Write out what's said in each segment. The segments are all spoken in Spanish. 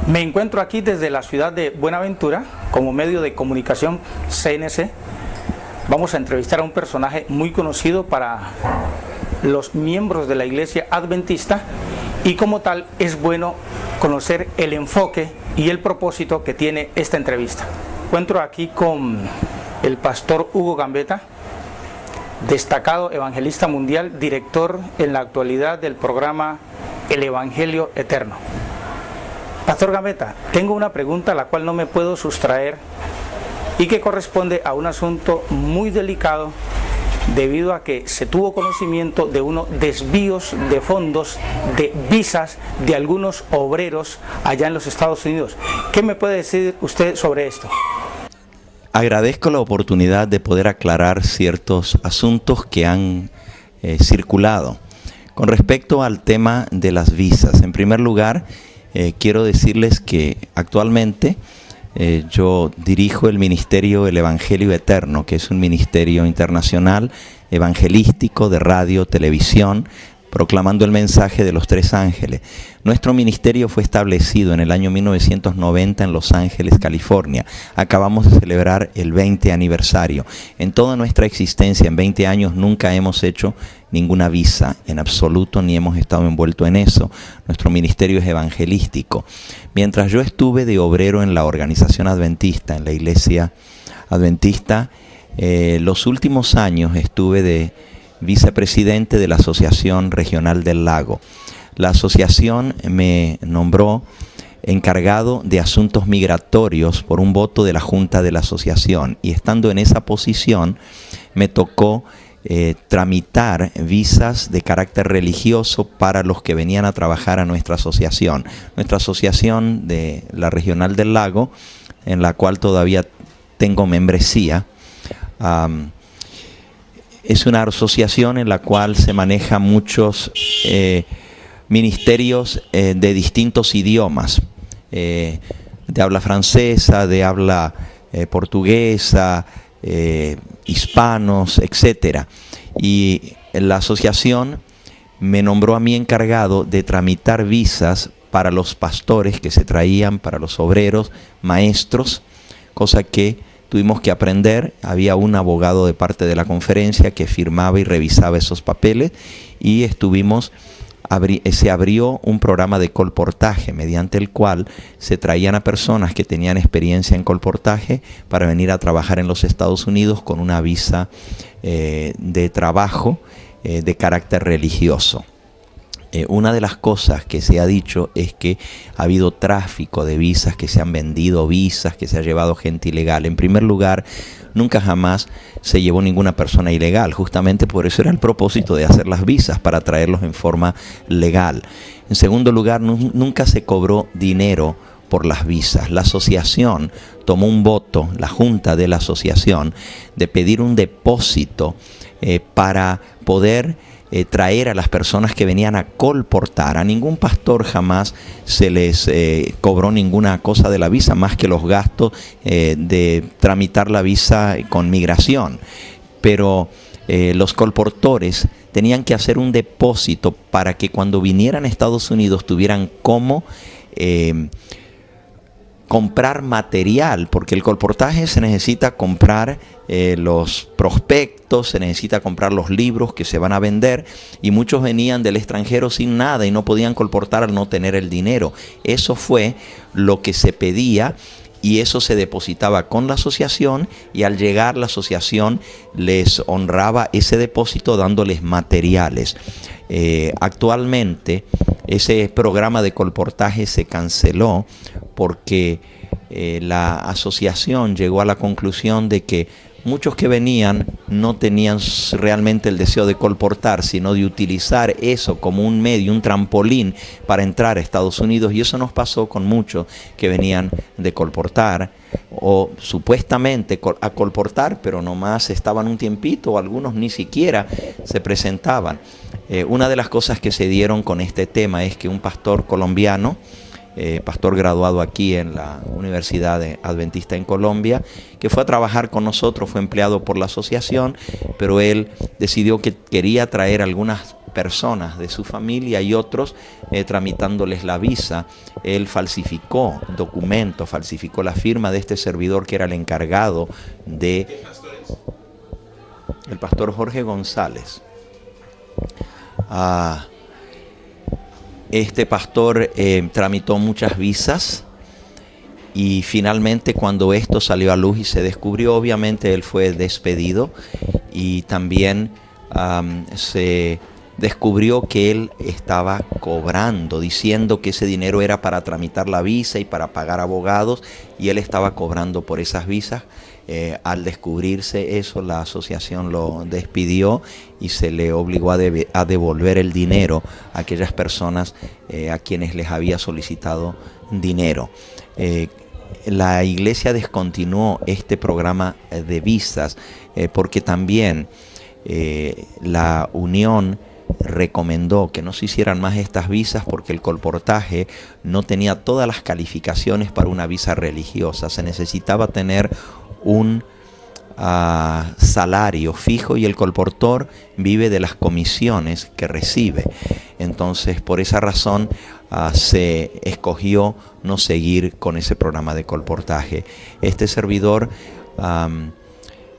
Me encuentro aquí desde la ciudad de Buenaventura como medio de comunicación CNC. Vamos a entrevistar a un personaje muy conocido para los miembros de la Iglesia Adventista y como tal es bueno conocer el enfoque y el propósito que tiene esta entrevista. Encuentro aquí con el pastor Hugo Gambetta, destacado evangelista mundial, director en la actualidad del programa El Evangelio Eterno. Pastor Gambetta, tengo una pregunta a la cual no me puedo sustraer y que corresponde a un asunto muy delicado debido a que se tuvo conocimiento de unos desvíos de fondos, de visas de algunos obreros allá en los Estados Unidos. ¿Qué me puede decir usted sobre esto? Agradezco la oportunidad de poder aclarar ciertos asuntos que han circulado. Con respecto al tema de las visas, en primer lugar, quiero decirles que actualmente yo dirijo el ministerio El Evangelio Eterno, que es un ministerio internacional evangelístico de radio, televisión, proclamando el mensaje de los tres ángeles. Nuestro ministerio fue establecido en el año 1990 en Los Ángeles, California. Acabamos de celebrar el 20 aniversario. En toda nuestra existencia, en 20 años, nunca hemos hecho ninguna visa, en absoluto, ni hemos estado envueltos en eso. Nuestro ministerio es evangelístico. Mientras yo estuve de obrero en la organización adventista, en la iglesia adventista, los últimos años estuve de vicepresidente de la Asociación Regional del Lago. La asociación me nombró encargado de asuntos migratorios por un voto de la Junta de la Asociación, y estando en esa posición me tocó tramitar visas de carácter religioso para los que venían a trabajar a nuestra asociación. Nuestra asociación de la Regional del Lago, en la cual todavía tengo membresía, es una asociación en la cual se manejan muchos ministerios de distintos idiomas, de habla francesa, de habla portuguesa, hispanos, etcétera. Y la asociación me nombró a mí encargado de tramitar visas para los pastores que se traían, para los obreros, maestros, cosa que tuvimos que aprender. Había un abogado de parte de la conferencia que firmaba y revisaba esos papeles, y se abrió un programa de colportaje mediante el cual se traían a personas que tenían experiencia en colportaje para venir a trabajar en los Estados Unidos con una visa de trabajo de carácter religioso. Una de las cosas que se ha dicho es que ha habido tráfico de visas, que se han vendido visas, que se ha llevado gente ilegal. En primer lugar, nunca jamás se llevó ninguna persona ilegal. Justamente por eso era el propósito de hacer las visas, para traerlos en forma legal. En segundo lugar, nunca se cobró dinero por las visas. La asociación tomó un voto, la junta de la asociación, de pedir un depósito para poder traer a las personas que venían a colportar. A ningún pastor jamás se les cobró ninguna cosa de la visa, más que los gastos de tramitar la visa con migración. Pero los colportores tenían que hacer un depósito para que cuando vinieran a Estados Unidos tuvieran cómo comprar material, porque el colportaje se necesita comprar los prospectos, se necesita comprar los libros que se van a vender, y muchos venían del extranjero sin nada y no podían colportar al no tener el dinero. Eso fue lo que se pedía, y eso se depositaba con la asociación, y al llegar la asociación les honraba ese depósito dándoles materiales. Actualmente ese programa de colportaje se canceló porque la asociación llegó a la conclusión de que muchos que venían no tenían realmente el deseo de colportar, sino de utilizar eso como un medio, un trampolín para entrar a Estados Unidos. Y eso nos pasó con muchos que venían de colportar o supuestamente a colportar, pero nomás estaban un tiempito, o algunos ni siquiera se presentaban. Una de las cosas que se dieron con este tema es que un pastor colombiano pastor graduado aquí en la Universidad Adventista en Colombia, que fue a trabajar con nosotros, fue empleado por la asociación, pero él decidió que quería traer algunas personas de su familia y otros tramitándoles la visa. Él falsificó documentos, falsificó la firma de este servidor que era el encargado de... El pastor Jorge González. Este pastor tramitó muchas visas y finalmente cuando esto salió a luz y se descubrió, obviamente él fue despedido y también se descubrió que él estaba cobrando, diciendo que ese dinero era para tramitar la visa y para pagar abogados, y él estaba cobrando por esas visas. Al descubrirse eso, la asociación lo despidió y se le obligó a devolver el dinero a aquellas personas a quienes les había solicitado dinero. La iglesia descontinuó este programa de visas porque también la unión recomendó que no se hicieran más estas visas porque el colportaje no tenía todas las calificaciones para una visa religiosa. Se necesitaba tener un salario fijo y el colportor vive de las comisiones que recibe. Entonces, por esa razón se escogió no seguir con ese programa de colportaje. Este servidor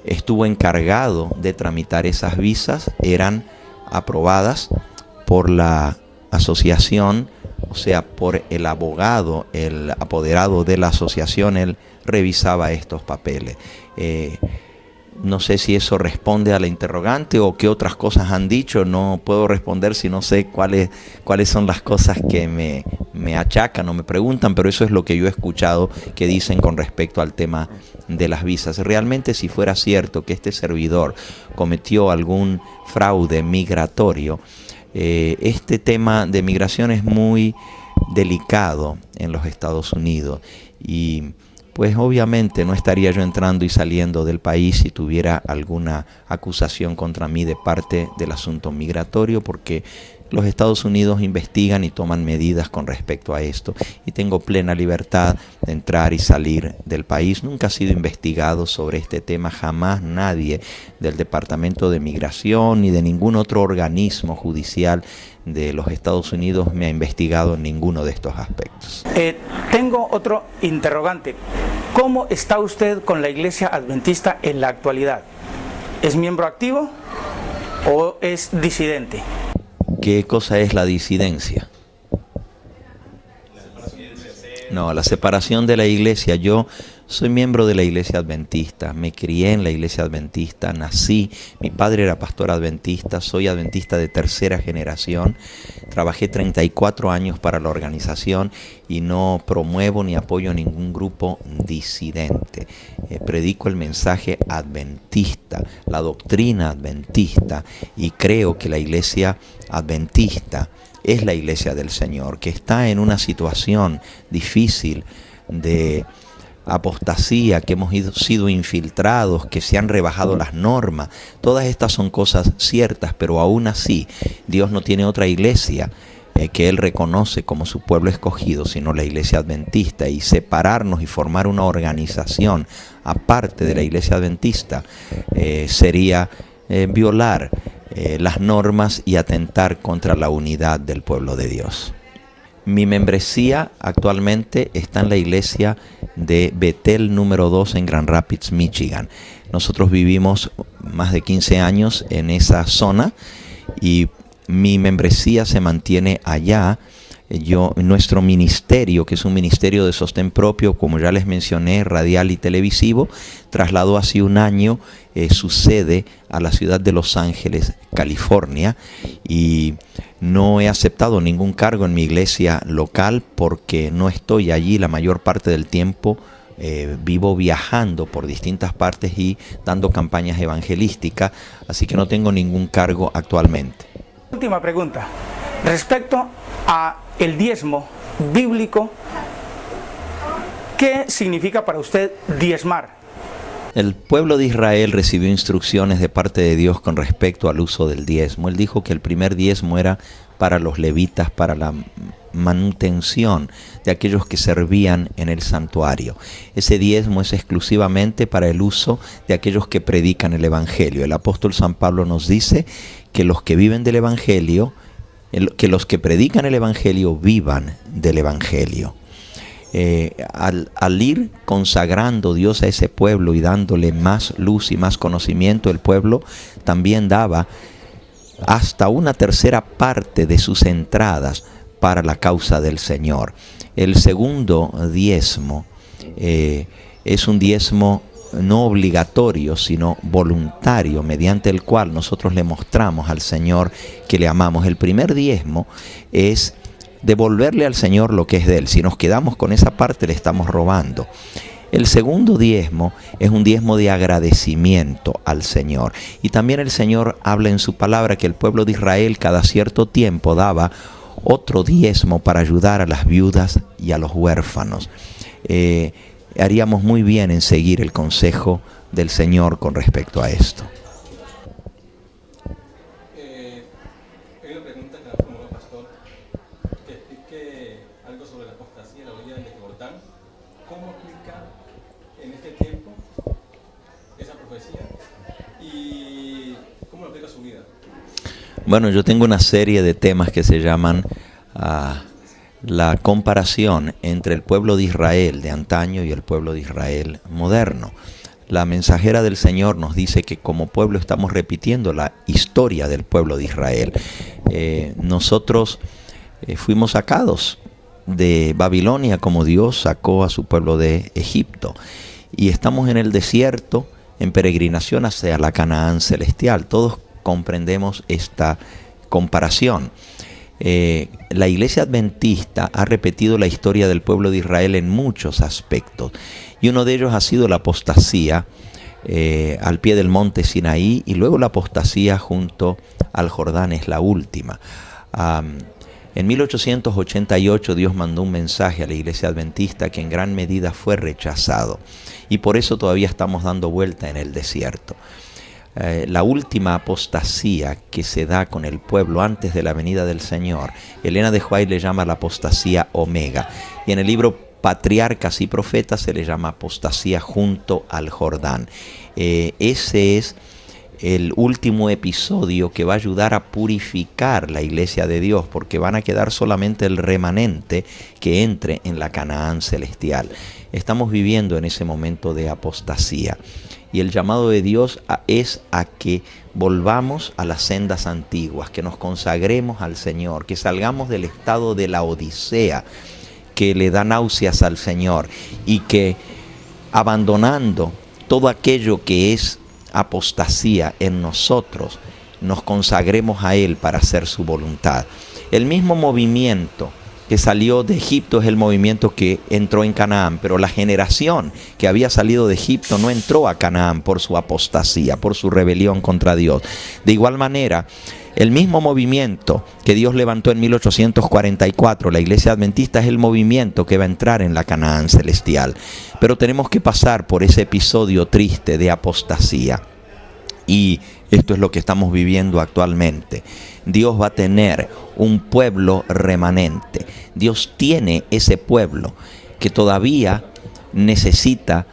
estuvo encargado de tramitar esas visas, eran aprobadas por la asociación, o sea, por el abogado, el apoderado de la asociación. Él revisaba estos papeles. No sé si eso responde a la interrogante o qué otras cosas han dicho. No puedo responder si no sé cuáles son las cosas que me achacan o me preguntan, pero eso es lo que yo he escuchado que dicen con respecto al tema de las visas. Realmente, si fuera cierto que este servidor cometió algún fraude migratorio, este tema de migración es muy delicado en los Estados Unidos y pues obviamente no estaría yo entrando y saliendo del país si tuviera alguna acusación contra mí de parte del asunto migratorio, porque los Estados Unidos investigan y toman medidas con respecto a esto y tengo plena libertad de entrar y salir del país. Nunca he sido investigado sobre este tema, jamás nadie del Departamento de Migración ni de ningún otro organismo judicial de los Estados Unidos me ha investigado en ninguno de estos aspectos. Tengo otro interrogante. ¿Cómo está usted con la Iglesia Adventista en la actualidad? ¿Es miembro activo o es disidente? ¿Qué cosa es la disidencia? No, la separación de la iglesia. Yo soy miembro de la iglesia adventista, me crié en la iglesia adventista, nací, mi padre era pastor adventista, soy adventista de tercera generación, trabajé 34 años para la organización y no promuevo ni apoyo ningún grupo disidente. Predico el mensaje adventista, la doctrina adventista, y creo que la iglesia adventista es la iglesia del Señor, que está en una situación difícil de apostasía, que hemos sido infiltrados, que se han rebajado las normas. Todas estas son cosas ciertas, pero aún así Dios no tiene otra iglesia que Él reconoce como su pueblo escogido, sino la iglesia adventista, y separarnos y formar una organización aparte de la iglesia adventista sería violar las normas y atentar contra la unidad del pueblo de Dios. Mi membresía actualmente está en la iglesia de Betel número 2 en Grand Rapids, Michigan. Nosotros vivimos más de 15 años en esa zona y mi membresía se mantiene allá. Nuestro ministerio, que es un ministerio de sostén propio, como ya les mencioné, radial y televisivo, trasladó hace un año su sede a la ciudad de Los Ángeles, California, y no he aceptado ningún cargo en mi iglesia local porque no estoy allí la mayor parte del tiempo. Vivo viajando por distintas partes y dando campañas evangelísticas, así que no tengo ningún cargo actualmente. Última pregunta. Respecto a el diezmo bíblico, ¿qué significa para usted diezmar? El pueblo de Israel recibió instrucciones de parte de Dios con respecto al uso del diezmo. Él dijo que el primer diezmo era para los levitas, para la manutención de aquellos que servían en el santuario. Ese diezmo es exclusivamente para el uso de aquellos que predican el Evangelio. El apóstol San Pablo nos dice que los que viven del Evangelio, que los que predican el Evangelio vivan del Evangelio. Al ir consagrando Dios a ese pueblo y dándole más luz y más conocimiento, el pueblo también daba hasta una tercera parte de sus entradas para la causa del Señor. El segundo diezmo es un diezmo no obligatorio, sino voluntario, mediante el cual nosotros le mostramos al Señor que le amamos. El primer diezmo es devolverle al Señor lo que es de Él. Si nos quedamos con esa parte, le estamos robando. El segundo diezmo es un diezmo de agradecimiento al Señor. Y también el Señor habla en su palabra que el pueblo de Israel cada cierto tiempo daba otro diezmo para ayudar a las viudas y a los huérfanos. Haríamos muy bien en seguir el consejo del Señor con respecto a esto. Hay una pregunta que la formuló el pastor, que explique algo sobre la apostasía en la orilla del Jordán. ¿Cómo aplica en este tiempo esa profecía y cómo lo aplica a su vida? Bueno, yo tengo una serie de temas que se llaman la comparación entre el pueblo de Israel de antaño y el pueblo de Israel moderno. La mensajera del Señor nos dice que como pueblo estamos repitiendo la historia del pueblo de Israel. Nosotros fuimos sacados de Babilonia como Dios sacó a su pueblo de Egipto. Y estamos en el desierto, en peregrinación hacia la Canaán celestial. Todos comprendemos esta comparación. La Iglesia Adventista ha repetido la historia del pueblo de Israel en muchos aspectos. Y uno de ellos ha sido la apostasía al pie del monte Sinaí, y luego la apostasía junto al Jordán es la última. En 1888 Dios mandó un mensaje a la Iglesia Adventista que en gran medida fue rechazado. Y por eso todavía estamos dando vuelta en el desierto. La última apostasía que se da con el pueblo antes de la venida del Señor, Elena de White le llama la apostasía omega, y en el libro Patriarcas y Profetas se le llama apostasía junto al Jordán. Ese es el último episodio que va a ayudar a purificar la iglesia de Dios, porque van a quedar solamente el remanente que entre en la Canaán celestial. Estamos viviendo en ese momento de apostasía. Y el llamado de Dios es a que volvamos a las sendas antiguas, que nos consagremos al Señor, que salgamos del estado de la odisea que le da náuseas al Señor, y que abandonando todo aquello que es apostasía en nosotros, nos consagremos a Él para hacer su voluntad. El mismo movimiento que salió de Egipto es el movimiento que entró en Canaán, pero la generación que había salido de Egipto no entró a Canaán por su apostasía, por su rebelión contra Dios. De igual manera, el mismo movimiento que Dios levantó en 1844, la Iglesia Adventista, es el movimiento que va a entrar en la Canaán celestial. Pero tenemos que pasar por ese episodio triste de apostasía. Y esto es lo que estamos viviendo actualmente. Dios va a tener un pueblo remanente. Dios tiene ese pueblo que todavía necesita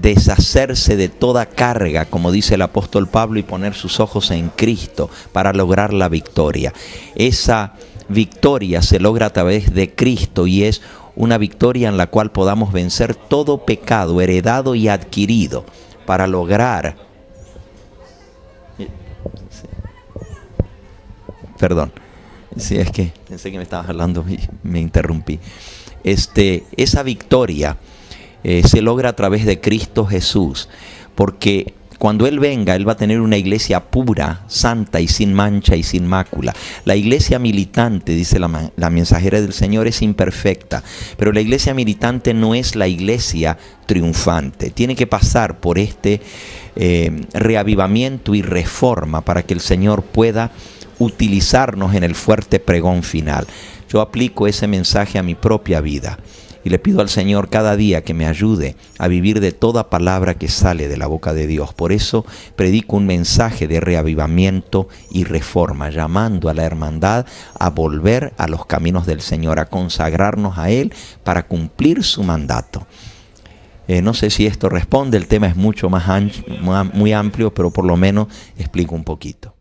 deshacerse de toda carga, como dice el apóstol Pablo, y poner sus ojos en Cristo para lograr la victoria. Esa victoria se logra a través de Cristo, y es una victoria en la cual podamos vencer todo pecado heredado y adquirido para lograr... Perdón, sí, es que pensé que me estabas hablando y me interrumpí. Esa victoria se logra a través de Cristo Jesús, porque cuando Él venga, Él va a tener una iglesia pura, santa y sin mancha y sin mácula. La iglesia militante, dice la mensajera del Señor, es imperfecta, pero la iglesia militante no es la iglesia triunfante. Tiene que pasar por este reavivamiento y reforma para que el Señor pueda utilizarnos en el fuerte pregón final. Yo aplico ese mensaje a mi propia vida y le pido al Señor cada día que me ayude a vivir de toda palabra que sale de la boca de Dios. Por eso predico un mensaje de reavivamiento y reforma, llamando a la hermandad a volver a los caminos del Señor, a consagrarnos a Él para cumplir su mandato. No sé si esto responde, el tema es mucho muy amplio, pero por lo menos explico un poquito.